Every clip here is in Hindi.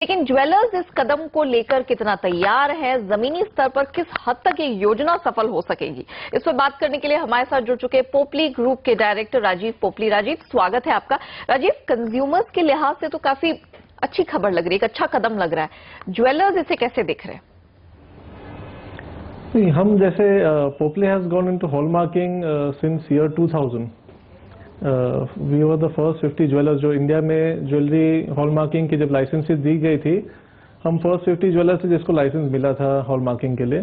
लेकिन ज्वेलर्स इस कदम को लेकर कितना तैयार है, जमीनी स्तर पर किस हद तक ये योजना सफल हो सकेगी, इस पर बात करने के लिए हमारे साथ जुड़ चुके पोपली ग्रुप के डायरेक्टर राजीव पोपली। राजीव, स्वागत है आपका। राजीव, कंज्यूमर्स के लिहाज से तो काफी अच्छी खबर लग रही है, एक अच्छा कदम लग रहा है, ज्वेलर्स इसे कैसे देख रहे हैं? हम जैसे Popley has gone into hallmarking since year 2000। We were the first 50 jewellers जो इंडिया में ज्वेलरी हॉलमार्किंग की जब लाइसेंसेस दी गई थी, हम फर्स्ट 50 ज्वेलर्स थे जिसको लाइसेंस मिला था हॉलमार्किंग के लिए।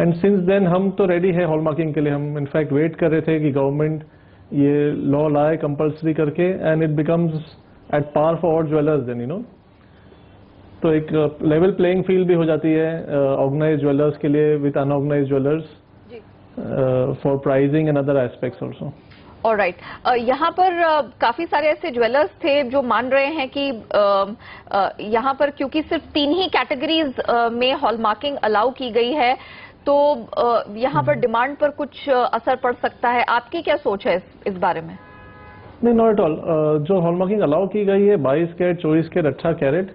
एंड सिंस देन हम तो रेडी है हॉलमार्किंग के लिए। हम इनफैक्ट वेट कर रहे थे कि गवर्नमेंट ये लॉ लाए कंपल्सरी करके, and it becomes at par for all jewellers then, you know. तो एक लेवल प्लेइंग फील्ड भी हो जाती है ऑर्गेनाइज ज्वेलर्स के लिए with unorganise jewellers for pricing and other aspects also. Alright, यहाँ पर काफी सारे ऐसे ज्वेलर्स थे जो मान रहे हैं कि यहाँ पर क्योंकि सिर्फ 3 ही कैटेगरीज में हॉलमार्किंग अलाउ की गई है, तो यहाँ पर डिमांड पर कुछ असर पड़ सकता है। आपकी क्या सोच है इस बारे में? नहीं, नॉट एट ऑल। जो हॉलमार्किंग अलाउ की गई है 22 carat, 24 carat, 18 carat,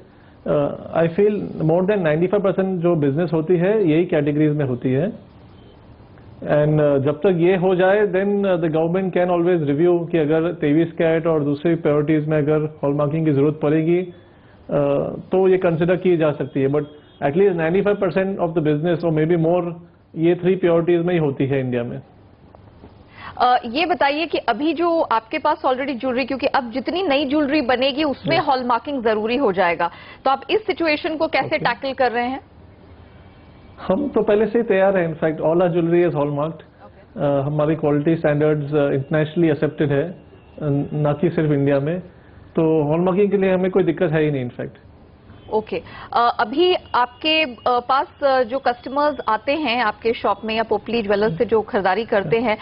I feel more than 95% जो बिजनेस होती है यही कैटेगरीज में होती है। एंड जब तक ये हो जाए then the government can always review कि अगर 23 कैरेट और दूसरी प्योरिटीज में अगर हॉलमार्किंग की जरूरत पड़ेगी तो ये कंसिडर की जा सकती है। But at least 95% of the business और मे बी मोर ये 3 प्योरिटीज में ही होती है इंडिया में। ये बताइए कि अभी जो आपके पास ऑलरेडी ज्वेलरी, क्योंकि अब जितनी नई ज्वेलरी बनेगी उसमें हॉलमार्किंग जरूरी हो जाएगा, तो आप इस सिचुएशन को कैसे टैकल कर रहे हैं? हम तो पहले से ही तैयार है। In fact all our jewellery is hallmarked. हमारी क्वालिटी स्टैंडर्ड्स इंटरनेशनली एक्सेप्टेड है, ना कि सिर्फ इंडिया में। तो हॉलमार्किंग के लिए हमें कोई दिक्कत है ही नहीं इनफैक्ट। ओके, अभी आपके पास जो कस्टमर्स आते हैं आपके शॉप में या पोपली ज्वेलर्स से जो खरीदारी करते हैं,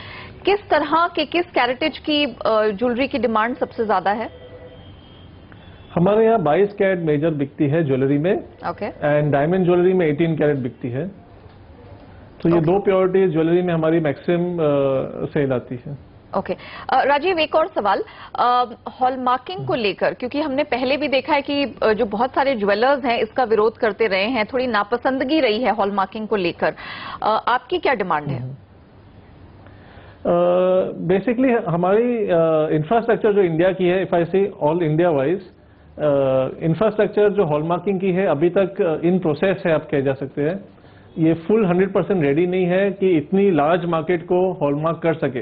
किस तरह के, किस कैरेटेज की ज्वेलरी की डिमांड सबसे ज्यादा है? हमारे यहाँ 22 कैरेट मेजर बिकती है ज्वेलरी में, ओके, एंड डायमंड ज्वेलरी में 18 कैरेट बिकती है। तो ये दो प्योरिटीज ज्वेलरी में हमारी मैक्सिमम सेल आती है। ओके, राजीव, एक और सवाल हॉलमार्किंग को लेकर, क्योंकि हमने पहले भी देखा है कि जो बहुत सारे ज्वेलर्स हैं इसका विरोध करते रहे हैं, थोड़ी नापसंदगी रही है हॉलमार्किंग को लेकर, आपकी क्या डिमांड है? बेसिकली हमारी इंफ्रास्ट्रक्चर जो इंडिया की है, if I see all India wise, infrastructure जो हॉलमार्किंग की है अभी तक इन प्रोसेस है, आप कह जा सकते हैं। ये फुल 100% रेडी नहीं है कि इतनी लार्ज मार्केट को हॉलमार्क कर सके।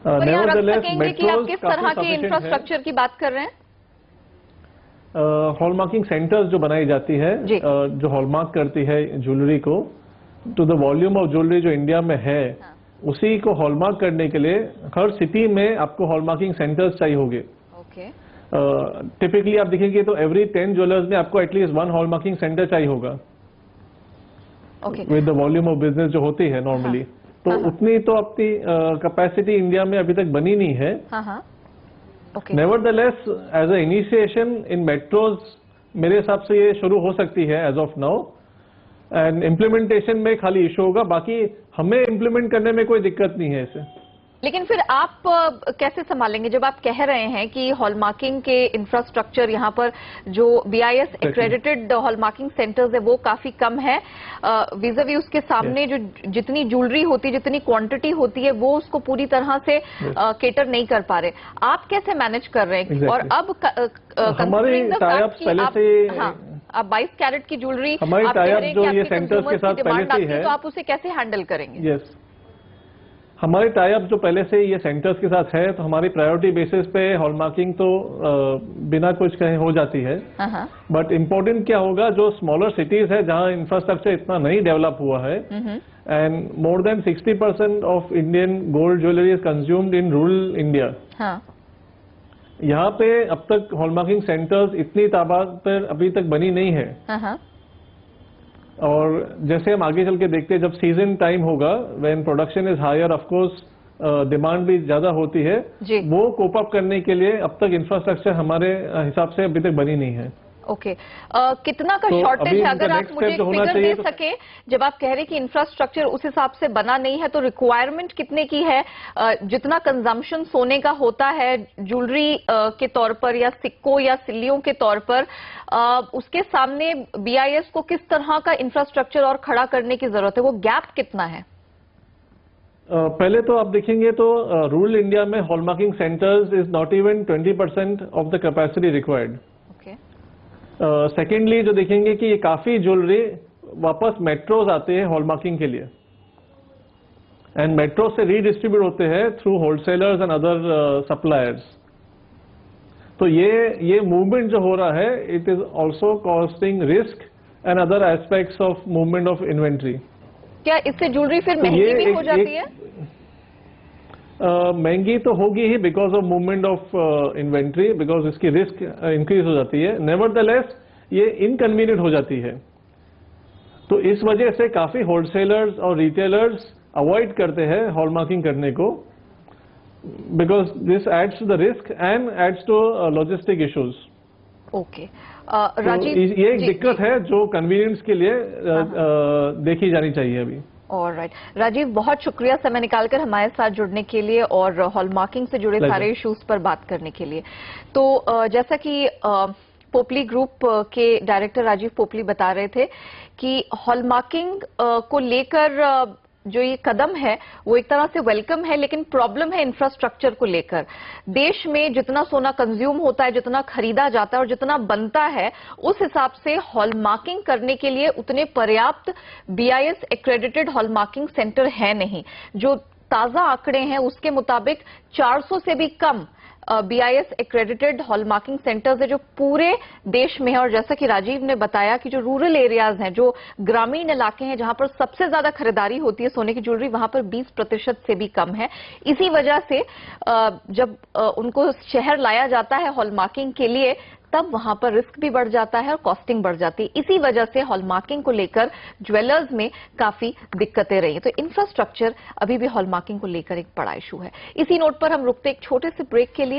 कि आप किस तरह के इंफ्रास्ट्रक्चर की बात कर रहे हैं? हॉलमार्किंग सेंटर्स जो बनाई जाती है, जो हॉलमार्क करती है ज्वेलरी को to the volume of jewellery जो इंडिया में है, उसी को हॉलमार्क करने के लिए हर सिटी में आपको हॉलमार्किंग सेंटर्स चाहिए होंगे। ओके, टिपिकली आप देखेंगे तो एवरी 10 ज्वेलर्स में आपको एटलीस्ट 1 हॉलमार्किंग सेंटर चाहिए होगा with the volume of business जो होती है नॉर्मली। तो उतनी तो अपनी कैपेसिटी इंडिया में अभी तक बनी नहीं है। Nevertheless as a initiation in metros मेरे हिसाब से ये शुरू हो सकती है as of now, and implementation में खाली इशू होगा, बाकी हमें इम्प्लीमेंट करने में कोई दिक्कत नहीं है इसे। लेकिन फिर आप कैसे संभालेंगे जब आप कह रहे हैं कि हॉलमार्किंग के इंफ्रास्ट्रक्चर यहाँ पर जो BIS एक्रेडिटेड हॉलमार्किंग सेंटर्स है वो काफी कम है, विज़ावी उसके सामने जो जितनी ज्वेलरी होती है, जितनी क्वांटिटी होती है, वो उसको पूरी तरह से केटर नहीं कर पा रहे, आप कैसे मैनेज कर रहे हैं? और अब हमारे टाइप्स पहले से, आप 22 कैरेट की ज्वेलरी हमारी टाइप जो ये सेंटर्स के साथ पहले से है, तो आप उसे कैसे हैंडल करेंगे? यस, हमारे टाइप जो पहले से ये सेंटर्स के साथ है, तो हमारी प्रायोरिटी बेसिस पे हॉलमार्किंग तो बिना कुछ कहे हो जाती है। बट इम्पोर्टेंट क्या होगा, जो स्मॉलर सिटीज है जहां इंफ्रास्ट्रक्चर इतना नहीं डेवलप हुआ है, and more than 60% of Indian gold jewellery is consumed in rural India. यहाँ पे अब तक हॉलमार्किंग सेंटर्स इतनी तादाद पर अभी तक बनी नहीं है। और जैसे हम आगे चल के देखते हैं, जब सीजन टाइम होगा, when production is higher, of course demand भी ज्यादा होती है, वो कोप अप करने के लिए अब तक इंफ्रास्ट्रक्चर हमारे हिसाब से अभी तक बनी नहीं है। ओके कितना का तो शॉर्टेज अभी है, इनका अगर आप next मुझे step एक जो होना फिगर दे चाहिए तो- सके, जब आप कह रहे हैं कि इंफ्रास्ट्रक्चर उस हिसाब से बना नहीं है तो रिक्वायरमेंट कितने की है? जितना कंजम्पशन सोने का होता है ज्वेलरी के तौर पर या सिक्कों या सिल्लियों के तौर पर, उसके सामने बीआईएस को किस तरह का इंफ्रास्ट्रक्चर और खड़ा करने की जरूरत है? वो गैप कितना है? पहले तो आप देखेंगे तो रूरल इंडिया में hallmarking centres is not even 20% of the capacity required. Okay secondly जो देखेंगे कि ये काफी ज्वेलरी वापस मेट्रोज आते हैं हॉलमार्किंग के लिए, एंड मेट्रो से रीडिस्ट्रीब्यूट होते हैं through wholesalers and other suppliers. तो ये मूवमेंट जो हो रहा है, it is also costing risk and other aspects of movement of inventory. क्या इससे ज्वेलरी फिर तो महंगी ये भी हो जाती है? महंगी तो होगी ही because of movement of inventory, because इसकी रिस्क इंक्रीज हो जाती है। नेवरदलेस ये इनकन्वीनियंट हो जाती है। तो इस वजह से काफी होलसेलर्स और रिटेलर्स अवॉइड करते हैं हॉलमार्किंग करने को, because this adds to the risk and adds to logistic issues. Okay Rajiv, ये एक दिक्कत है जो कन्वीनियंस के लिए देखी जानी चाहिए अभी। ऑलराइट राजीव, बहुत शुक्रिया समय निकालकर हमारे साथ जुड़ने के लिए और हॉलमार्किंग से जुड़े सारे इश्यूज पर बात करने के लिए। तो जैसा कि पोपली ग्रुप के डायरेक्टर राजीव पोपली बता रहे थे कि हॉलमार्किंग को लेकर जो ये कदम है वो एक तरह से वेलकम है, लेकिन प्रॉब्लम है इंफ्रास्ट्रक्चर को लेकर। देश में जितना सोना कंज्यूम होता है, जितना खरीदा जाता है और जितना बनता है, उस हिसाब से हॉलमार्किंग करने के लिए उतने पर्याप्त बीआईएस एक्रेडिटेड हॉलमार्किंग सेंटर है नहीं। जो ताजा आंकड़े हैं उसके मुताबिक 400 से भी कम बीआईएस एक्रेडिटेड हॉलमार्किंग सेंटर्स है जो पूरे देश में है। और जैसा कि राजीव ने बताया कि जो रूरल एरियाज हैं, जो ग्रामीण इलाके हैं जहां पर सबसे ज्यादा खरीदारी होती है सोने की ज्वेलरी, वहां पर 20% से भी कम है। इसी वजह से जब उनको शहर लाया जाता है हॉलमार्किंग के लिए, तब वहां पर रिस्क भी बढ़ जाता है और कॉस्टिंग बढ़ जाती है। इसी वजह से हॉलमार्किंग को लेकर ज्वेलर्स में काफी दिक्कतें रही हैं। तो इंफ्रास्ट्रक्चर अभी भी हॉलमार्किंग को लेकर एक बड़ा इशू है। इसी नोट पर हम रुकते एक छोटे से ब्रेक के लिए।